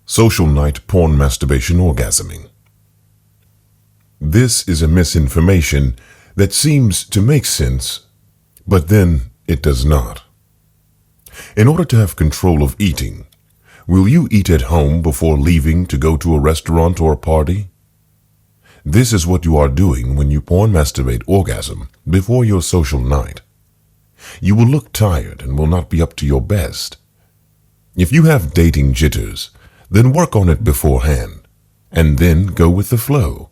Social night porn masturbation orgasming. This is a misinformation that seems to make sense, but then it does not. In order to have control of eating, will you eat at home before leaving to go to a restaurant or a party? This is what you are doing when you porn masturbate orgasm before your social night. You will look tired and will not be up to your best. If you have dating jitters, then work on it beforehand, and then go with the flow,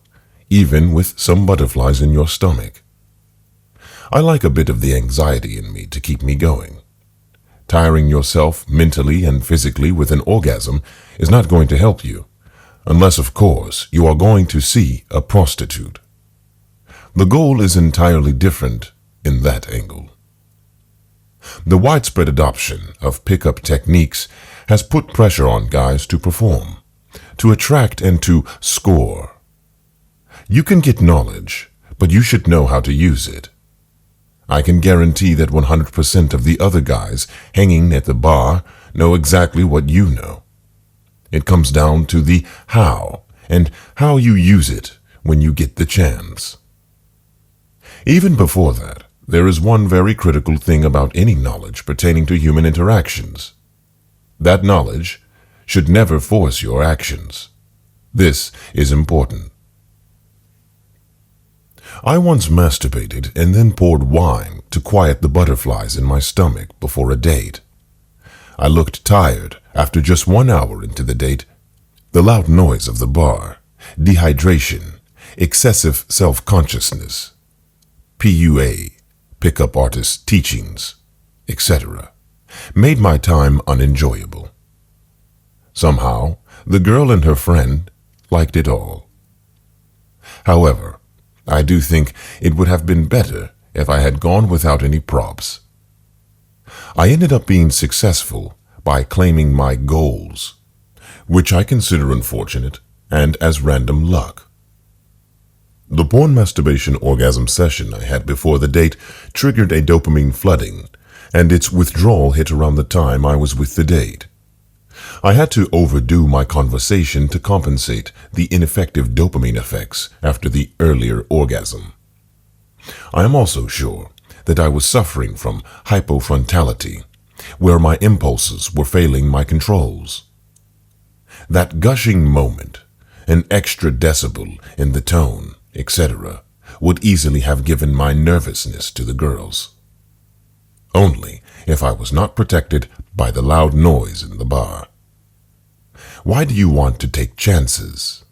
even with some butterflies in your stomach. I like a bit of the anxiety in me to keep me going. Tiring yourself mentally and physically with an orgasm is not going to help you, unless, of course, you are going to see a prostitute. The goal is entirely different in that angle. The widespread adoption of pickup techniques has put pressure on guys to perform, to attract and to score. You can get knowledge, but you should know how to use it. I can guarantee that 100% of the other guys hanging at the bar know exactly what you know. It comes down to the how and how you use it when you get the chance. Even before that, there is one very critical thing about any knowledge pertaining to human interactions. That knowledge should never force your actions. This is important. I once masturbated and then poured wine to quiet the butterflies in my stomach before a date. I looked tired after just 1 hour into the date. The loud noise of the bar, dehydration, excessive self-consciousness, PUA, pickup artist teachings, etc., made my time unenjoyable. Somehow, the girl and her friend liked it all. However, I do think it would have been better if I had gone without any props. I ended up being successful by claiming my goals, which I consider unfortunate and as random luck. The porn masturbation orgasm session I had before the date triggered a dopamine flooding, and its withdrawal hit around the time I was with the date. I had to overdo my conversation to compensate the ineffective dopamine effects after the earlier orgasm. I am also sure that I was suffering from hypofrontality, where my impulses were failing my controls. That gushing moment, an extra decibel in the tone, etc., would easily have given my nervousness to the girls. Only if I was not protected by the loud noise in the bar. Why do you want to take chances?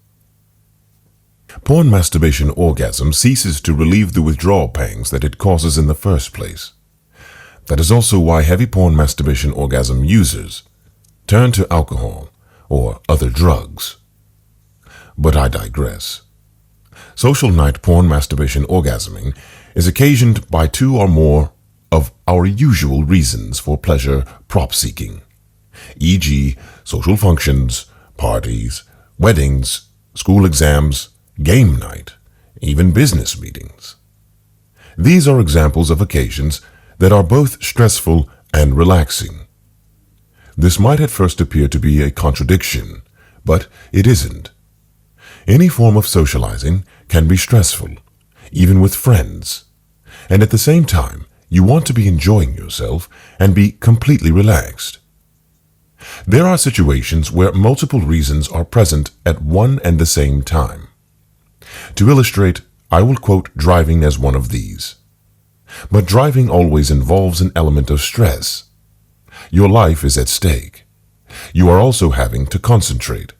Porn masturbation orgasm ceases to relieve the withdrawal pangs that it causes in the first place. That is also why heavy porn masturbation orgasm users turn to alcohol or other drugs. But I digress. Social night porn masturbation orgasming is occasioned by two or more of our usual reasons for pleasure prop seeking, e.g., social functions, parties, weddings, school exams, game night, even business meetings. These are examples of occasions that are both stressful and relaxing. This might at first appear to be a contradiction, but it isn't. Any form of socializing can be stressful, even with friends, and at the same time, you want to be enjoying yourself and be completely relaxed. There are situations where multiple reasons are present at one and the same time. To illustrate, I will quote driving as one of these. But driving always involves an element of stress. Your life is at stake. You are also having to concentrate.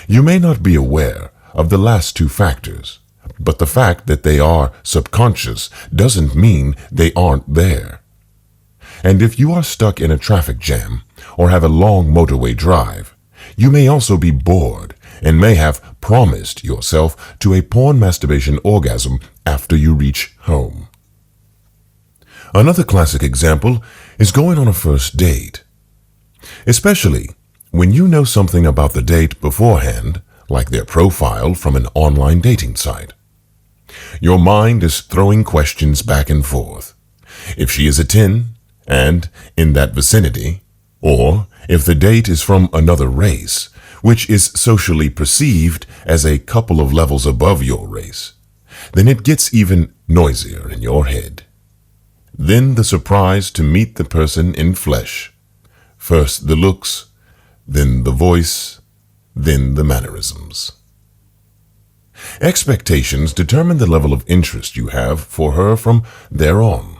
You may not be aware of the last two factors, but the fact that they are subconscious doesn't mean they aren't there. And if you are stuck in a traffic jam or have a long motorway drive, you may also be bored and may have promised yourself to a porn masturbation orgasm after you reach home. Another classic example is going on a first date. Especially when you know something about the date beforehand, like their profile from an online dating site. Your mind is throwing questions back and forth. If she is a 10 and in that vicinity, or if the date is from another race which is socially perceived as a couple of levels above your race, then it gets even noisier in your head. Then the surprise to meet the person in flesh. First the looks, then the voice, then the mannerisms. Expectations determine the level of interest you have for her from there on.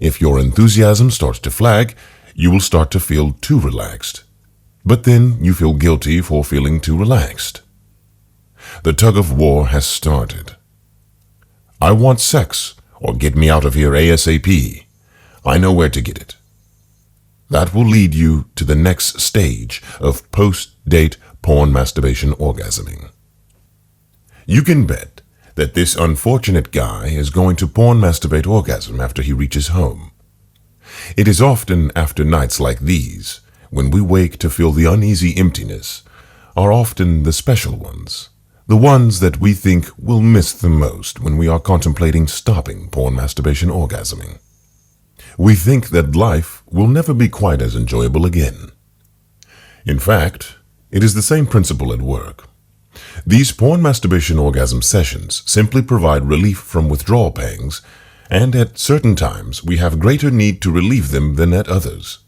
If your enthusiasm starts to flag, you will start to feel too relaxed. But then you feel guilty for feeling too relaxed. The tug of war has started. I want sex, or get me out of here ASAP. I know where to get it. That will lead you to the next stage of post-date porn masturbation orgasming. You can bet that this unfortunate guy is going to porn masturbate orgasm after he reaches home. It is often after nights like these, when we wake to feel the uneasy emptiness, are often the special ones, the ones that we think we'll miss the most when we are contemplating stopping porn masturbation orgasming. We think that life will never be quite as enjoyable again. In fact, it is the same principle at work. These porn masturbation orgasm sessions simply provide relief from withdrawal pangs, and at certain times we have greater need to relieve them than at others.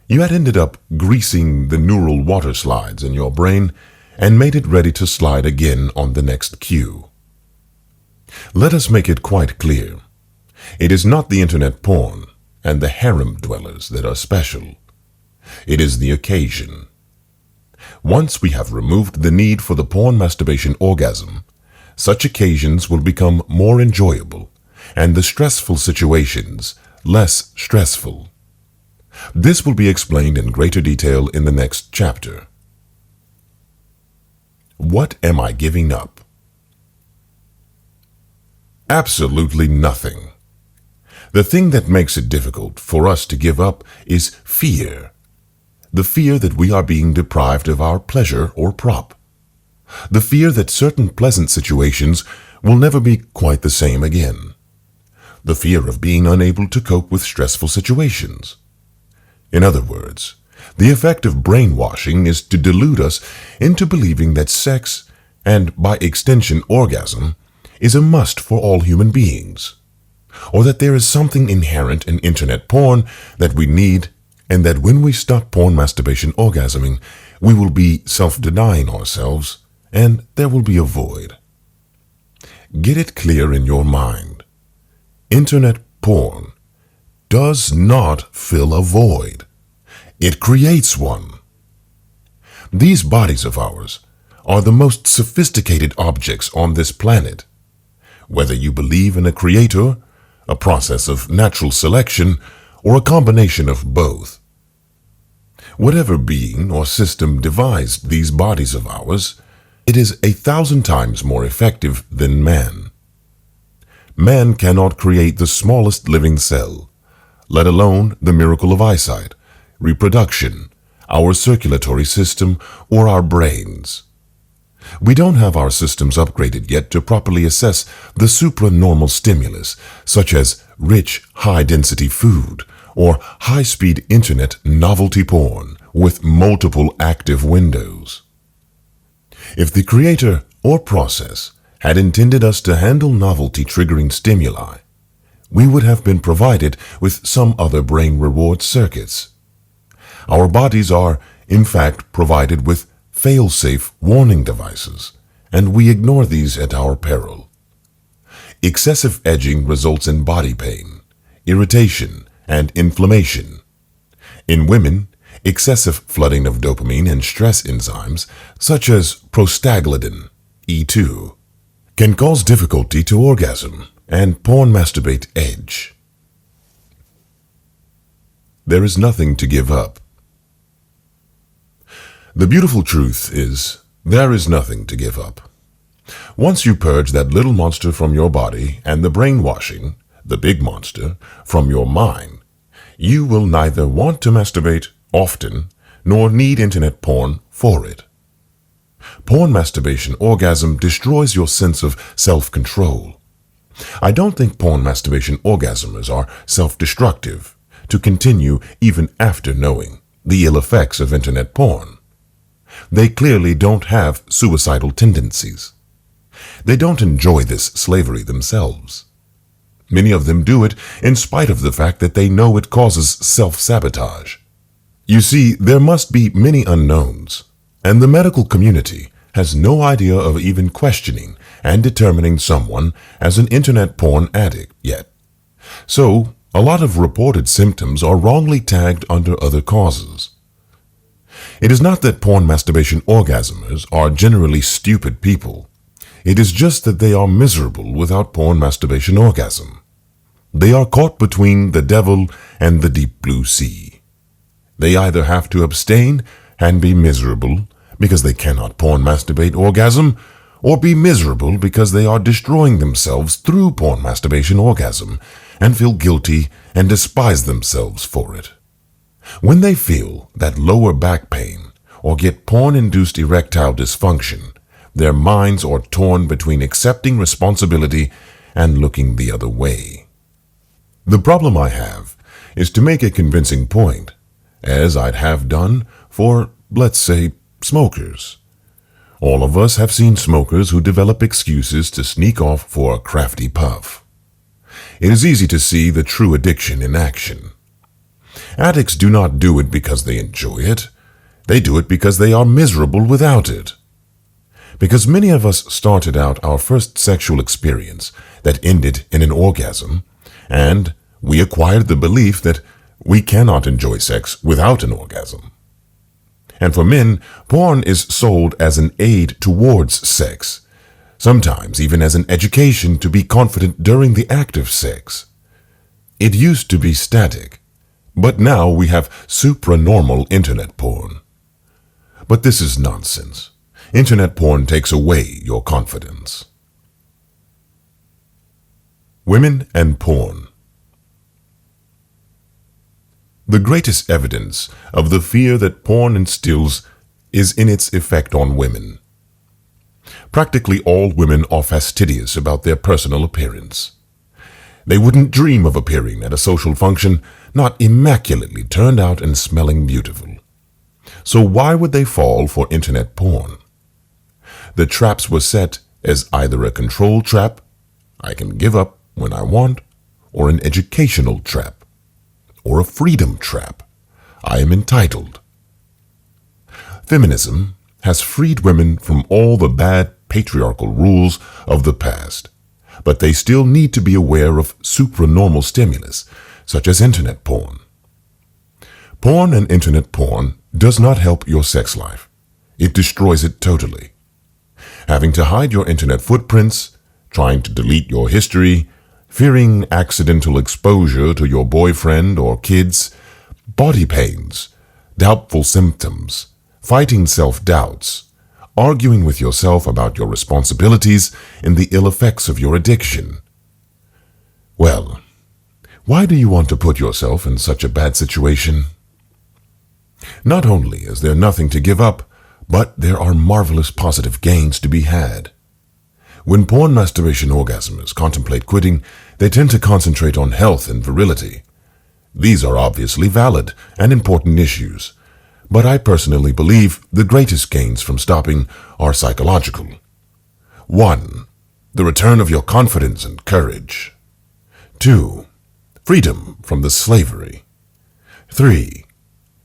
You had ended up greasing the neural water slides in your brain and made it ready to slide again on the next cue. Let us make it quite clear. It is not the internet porn and the harem dwellers that are special. It is the occasion. Once we have removed the need for the porn masturbation orgasm, such occasions will become more enjoyable and the stressful situations less stressful. This will be explained in greater detail in the next chapter. What am I giving up? Absolutely nothing. The thing that makes it difficult for us to give up is fear. The fear that we are being deprived of our pleasure or prop. The fear that certain pleasant situations will never be quite the same again. The fear of being unable to cope with stressful situations. In other words, the effect of brainwashing is to delude us into believing that sex, and by extension orgasm, is a must for all human beings, or that there is something inherent in internet porn that we need, and that when we stop porn masturbation orgasming, we will be self-denying ourselves, and there will be a void. Get it clear in your mind. Internet porn does not fill a void. It creates one. These bodies of ours are the most sophisticated objects on this planet. Whether you believe in a creator, a process of natural selection, or a combination of both. Whatever being or system devised these bodies of ours, it is 1,000 times more effective than man. Man cannot create the smallest living cell, let alone the miracle of eyesight, reproduction, our circulatory system, or our brains. We don't have our systems upgraded yet to properly assess the supranormal stimulus, such as rich, high-density food or high-speed internet novelty porn with multiple active windows. If the creator or process had intended us to handle novelty-triggering stimuli, we would have been provided with some other brain reward circuits. Our bodies are, in fact, provided with fail-safe warning devices, and we ignore these at our peril. Excessive edging results in body pain, irritation, and inflammation. In women, excessive flooding of dopamine and stress enzymes, such as prostaglandin, E2, can cause difficulty to orgasm and porn masturbate edge. There is nothing to give up. The beautiful truth is, there is nothing to give up. Once you purge that little monster from your body and the brainwashing, the big monster, from your mind, you will neither want to masturbate often nor need internet porn for it. Porn masturbation orgasm destroys your sense of self-control. I don't think porn masturbation orgasmers are self-destructive to continue even after knowing the ill effects of internet porn. They clearly don't have suicidal tendencies. They don't enjoy this slavery themselves. Many of them do it in spite of the fact that they know it causes self-sabotage. You see, there must be many unknowns, and the medical community has no idea of even questioning and determining someone as an internet porn addict yet. So, a lot of reported symptoms are wrongly tagged under other causes. It is not that porn masturbation orgasmers are generally stupid people. It is just that they are miserable without porn masturbation orgasm. They are caught between the devil and the deep blue sea. They either have to abstain and be miserable because they cannot porn masturbate orgasm, or be miserable because they are destroying themselves through porn masturbation orgasm and feel guilty and despise themselves for it. When they feel that lower back pain or get porn-induced erectile dysfunction, their minds are torn between accepting responsibility and looking the other way. The problem I have is to make a convincing point, as I'd have done for, let's say, smokers. All of us have seen smokers who develop excuses to sneak off for a crafty puff. It is easy to see the true addiction in action. Addicts do not do it because they enjoy it. They do it because they are miserable without it. Because many of us started out our first sexual experience that ended in an orgasm, and we acquired the belief that we cannot enjoy sex without an orgasm. And for men, porn is sold as an aid towards sex, sometimes even as an education to be confident during the act of sex. It used to be static, but now we have supranormal internet porn. But this is nonsense. Internet porn takes away your confidence. Women and porn. The greatest evidence of the fear that porn instills is in its effect on women. Practically all women are fastidious about their personal appearance. They wouldn't dream of appearing at a social function not immaculately turned out and smelling beautiful. So why would they fall for internet porn? The traps were set as either a control trap, I can give up when I want, or an educational trap, or a freedom trap, I am entitled. Feminism has freed women from all the bad patriarchal rules of the past, but they still need to be aware of supranormal stimulus, such as internet porn. Porn and internet porn does not help your sex life. It destroys it totally. Having to hide your internet footprints, trying to delete your history, fearing accidental exposure to your boyfriend or kids, body pains, doubtful symptoms, fighting self-doubts, arguing with yourself about your responsibilities and the ill effects of your addiction. Well, why do you want to put yourself in such a bad situation? Not only is there nothing to give up, but there are marvelous positive gains to be had. When porn masturbation orgasmers contemplate quitting, they tend to concentrate on health and virility. These are obviously valid and important issues, but I personally believe the greatest gains from stopping are psychological. 1. The return of your confidence and courage. 2. Freedom from the slavery. 3.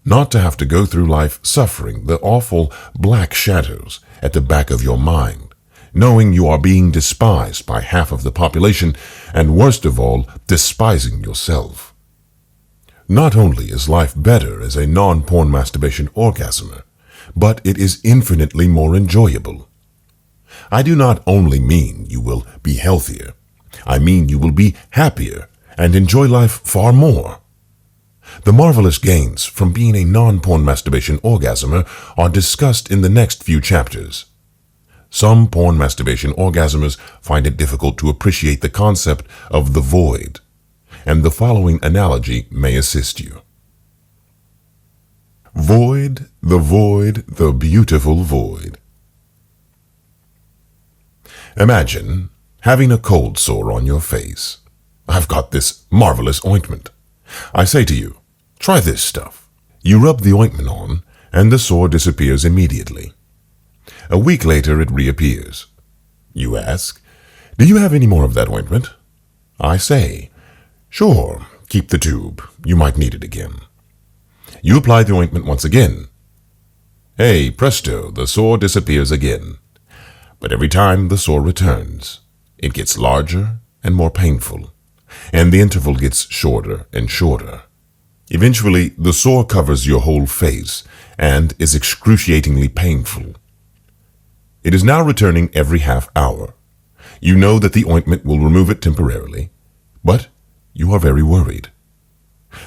Not to have to go through life suffering the awful black shadows at the back of your mind, knowing you are being despised by half of the population, and worst of all, despising yourself. Not only is life better as a non-porn masturbation orgasmer, but it is infinitely more enjoyable. I do not only mean you will be healthier, I mean you will be happier and enjoy life far more. The marvelous gains from being a non-porn masturbation orgasmer are discussed in the next few chapters. Some porn masturbation orgasmers find it difficult to appreciate the concept of the void, and the following analogy may assist you. Void, the beautiful void. Imagine having a cold sore on your face. I've got this marvelous ointment. I say to you, try this stuff. You rub the ointment on, and the sore disappears immediately. A week later it reappears. You ask, "Do you have any more of that ointment?" I say, "Sure, keep the tube. You might need it again." You apply the ointment once again. Hey, presto, the sore disappears again. But every time the sore returns, it gets larger and more painful, and the interval gets shorter and shorter. Eventually, the sore covers your whole face and is excruciatingly painful. It is now returning every half hour. You know that the ointment will remove it temporarily, but you are very worried.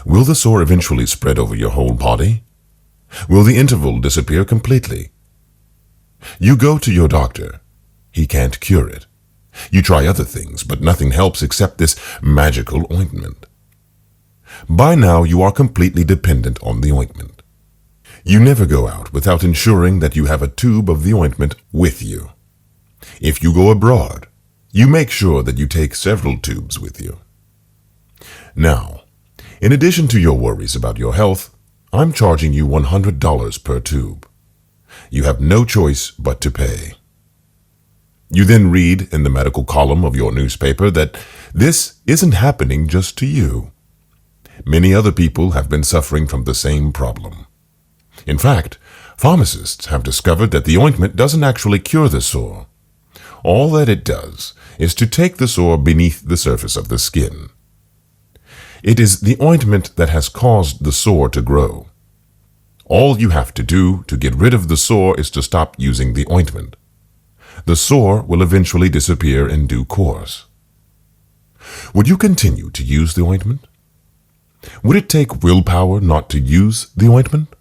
Will the sore eventually spread over your whole body? Will the interval disappear completely? You go to your doctor. He can't cure it. You try other things, but nothing helps except this magical ointment. By now, you are completely dependent on the ointment. You never go out without ensuring that you have a tube of the ointment with you. If you go abroad, you make sure that you take several tubes with you. Now, in addition to your worries about your health, I'm charging you $100 per tube. You have no choice but to pay. You then read in the medical column of your newspaper that this isn't happening just to you. Many other people have been suffering from the same problem. In fact, pharmacists have discovered that the ointment doesn't actually cure the sore. All that it does is to take the sore beneath the surface of the skin. It is the ointment that has caused the sore to grow. All you have to do to get rid of the sore is to stop using the ointment. The sore will eventually disappear in due course. Would you continue to use the ointment? Would it take willpower not to use the ointment?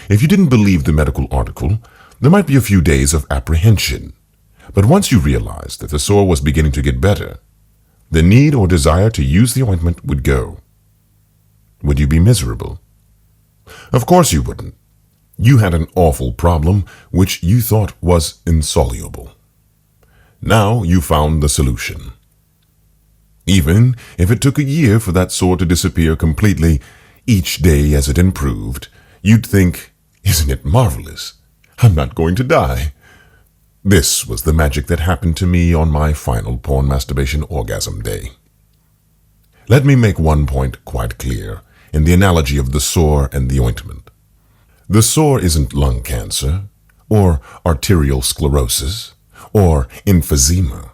If you didn't believe the medical article, there might be a few days of apprehension. But once you realized that the sore was beginning to get better, the need or desire to use the ointment would go. Would you be miserable? Of course you wouldn't. You had an awful problem which you thought was insoluble. Now you found the solution. Even if it took a year for that sore to disappear completely, each day as it improved, you'd think, "Isn't it marvelous? I'm not going to die." This was the magic that happened to me on my final porn masturbation orgasm day. Let me make one point quite clear in the analogy of the sore and the ointment. The sore isn't lung cancer, or arterial sclerosis, or emphysema,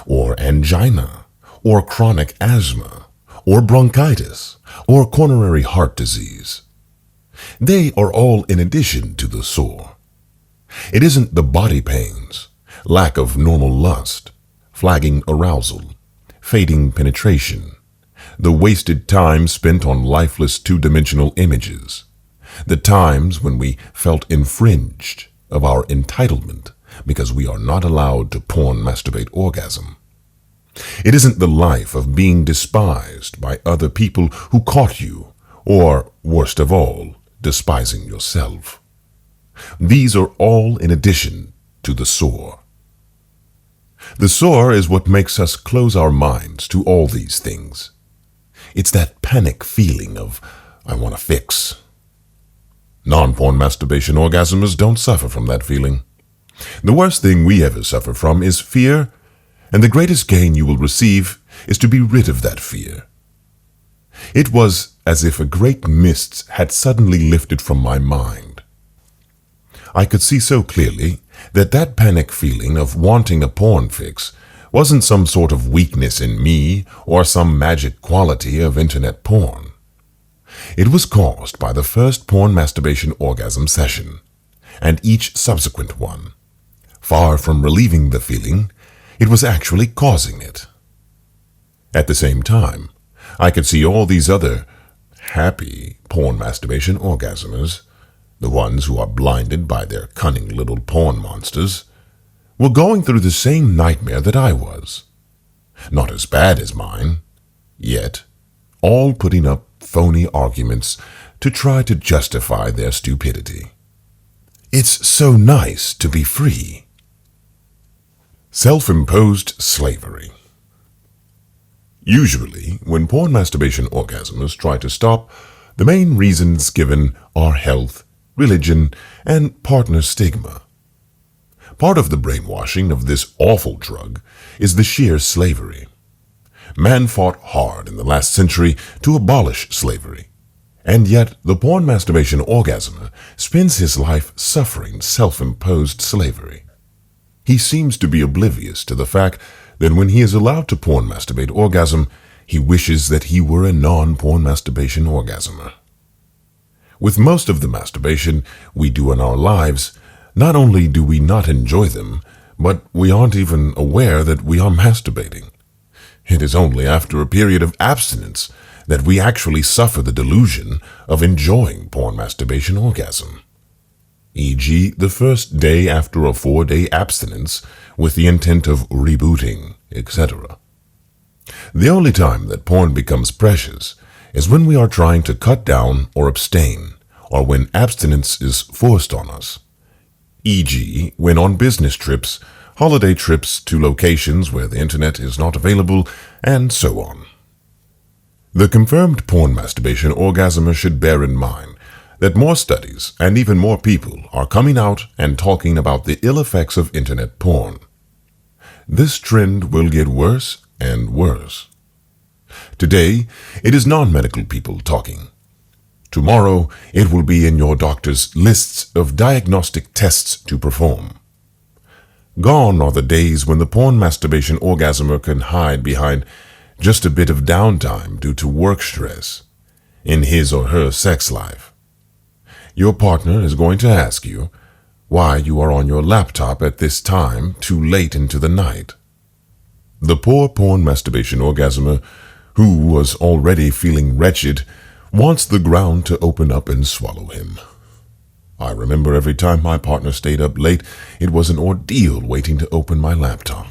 or angina, or chronic asthma, or bronchitis, or coronary heart disease. They are all in addition to the sore. It isn't the body pains, lack of normal lust, flagging arousal, fading penetration, the wasted time spent on lifeless two-dimensional images, the times when we felt infringed of our entitlement because we are not allowed to porn masturbate orgasm. It isn't the life of being despised by other people who caught you, or, worst of all, despising yourself. These are all in addition to the sore. The sore is what makes us close our minds to all these things. It's that panic feeling of, "I want to fix." Non-porn masturbation orgasmers don't suffer from that feeling. The worst thing we ever suffer from is fear, and the greatest gain you will receive is to be rid of that fear. It was as if a great mist had suddenly lifted from my mind. I could see so clearly that that panic feeling of wanting a porn fix wasn't some sort of weakness in me or some magic quality of internet porn. It was caused by the first porn masturbation orgasm session, and each subsequent one. Far from relieving the feeling, it was actually causing it. At the same time, I could see all these other happy porn masturbation orgasmers, the ones who are blinded by their cunning little porn monsters, were going through the same nightmare that I was. Not as bad as mine, yet all putting up phony arguments to try to justify their stupidity. It's so nice to be free. Self-imposed slavery. Usually, when porn masturbation orgasmers try to stop, the main reasons given are health, religion, and partner stigma. Part of the brainwashing of this awful drug is the sheer slavery. Man fought hard in the last century to abolish slavery, and yet the porn masturbation orgasmer spends his life suffering self-imposed slavery. He seems to be oblivious to the fact that when he is allowed to porn masturbate orgasm, he wishes that he were a non-porn masturbation orgasmer. With most of the masturbation we do in our lives, not only do we not enjoy them, but we aren't even aware that we are masturbating. It is only after a period of abstinence that we actually suffer the delusion of enjoying porn masturbation orgasm. E.g., the first day after a 4-day abstinence with the intent of rebooting, etc. The only time that porn becomes precious is when we are trying to cut down or abstain, or when abstinence is forced on us. E.g., when on business trips, holiday trips to locations where the internet is not available, and so on. The confirmed porn masturbation orgasmer should bear in mind that more studies and even more people are coming out and talking about the ill effects of internet porn. This trend will get worse and worse. Today, it is non-medical people talking. Tomorrow, it will be in your doctor's lists of diagnostic tests to perform. Gone are the days when the porn masturbation orgasmer can hide behind just a bit of downtime due to work stress in his or her sex life. Your partner is going to ask you why you are on your laptop at this time too late into the night. The poor porn masturbation orgasmer, who was already feeling wretched, wants the ground to open up and swallow him. I remember every time my partner stayed up late, it was an ordeal waiting to open my laptop.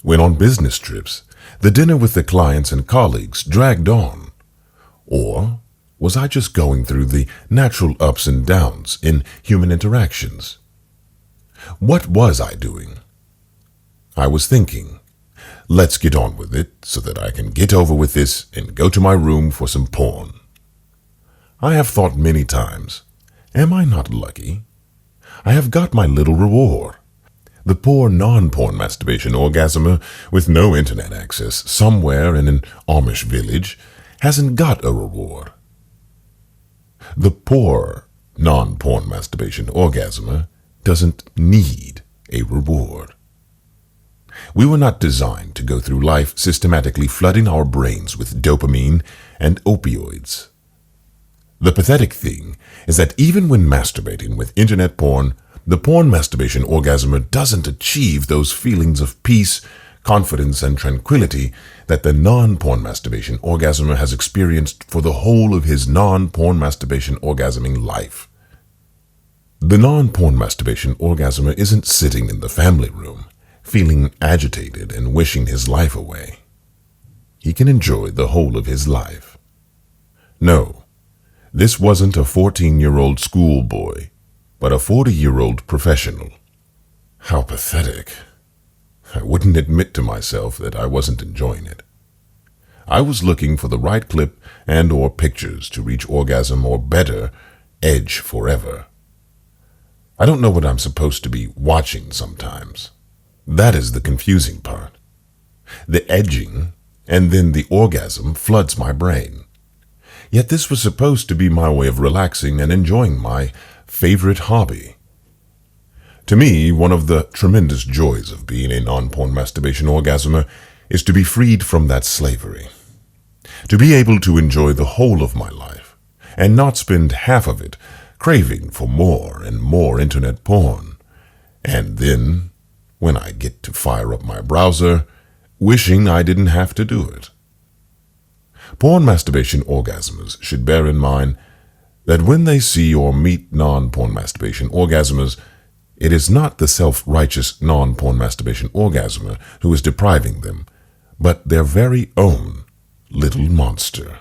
When on business trips, the dinner with the clients and colleagues dragged on. Or was I just going through the natural ups and downs in human interactions? What was I doing? I was thinking, let's get on with it so that I can get over with this and go to my room for some porn. I have thought many times, am I not lucky? I have got my little reward. The poor non-porn masturbation orgasmer with no internet access somewhere in an Amish village hasn't got a reward. The poor non-porn masturbation orgasmer doesn't need a reward. We were not designed to go through life systematically flooding our brains with dopamine and opioids. The pathetic thing is that even when masturbating with internet porn, the porn masturbation orgasmer doesn't achieve those feelings of peace, confidence, and tranquility that the non-porn masturbation orgasmer has experienced for the whole of his non-porn masturbation orgasming life. The non-porn masturbation orgasmer isn't sitting in the family room, feeling agitated and wishing his life away. He can enjoy the whole of his life. No, this wasn't a 14-year-old schoolboy, but a 40-year-old professional. How pathetic. I wouldn't admit to myself that I wasn't enjoying it. I was looking for the right clip and or pictures to reach orgasm or better, edge forever. I don't know what I'm supposed to be watching sometimes. That is the confusing part. The edging and then the orgasm floods my brain. Yet this was supposed to be my way of relaxing and enjoying my favorite hobby. To me, one of the tremendous joys of being a non-porn masturbation orgasmer is to be freed from that slavery. To be able to enjoy the whole of my life and not spend half of it craving for more and more internet porn. And then, when I get to fire up my browser, wishing I didn't have to do it. Porn masturbation orgasmers should bear in mind that when they see or meet non-porn masturbation orgasmers, it is not the self-righteous non-porn masturbation orgasmer who is depriving them, but their very own little monster.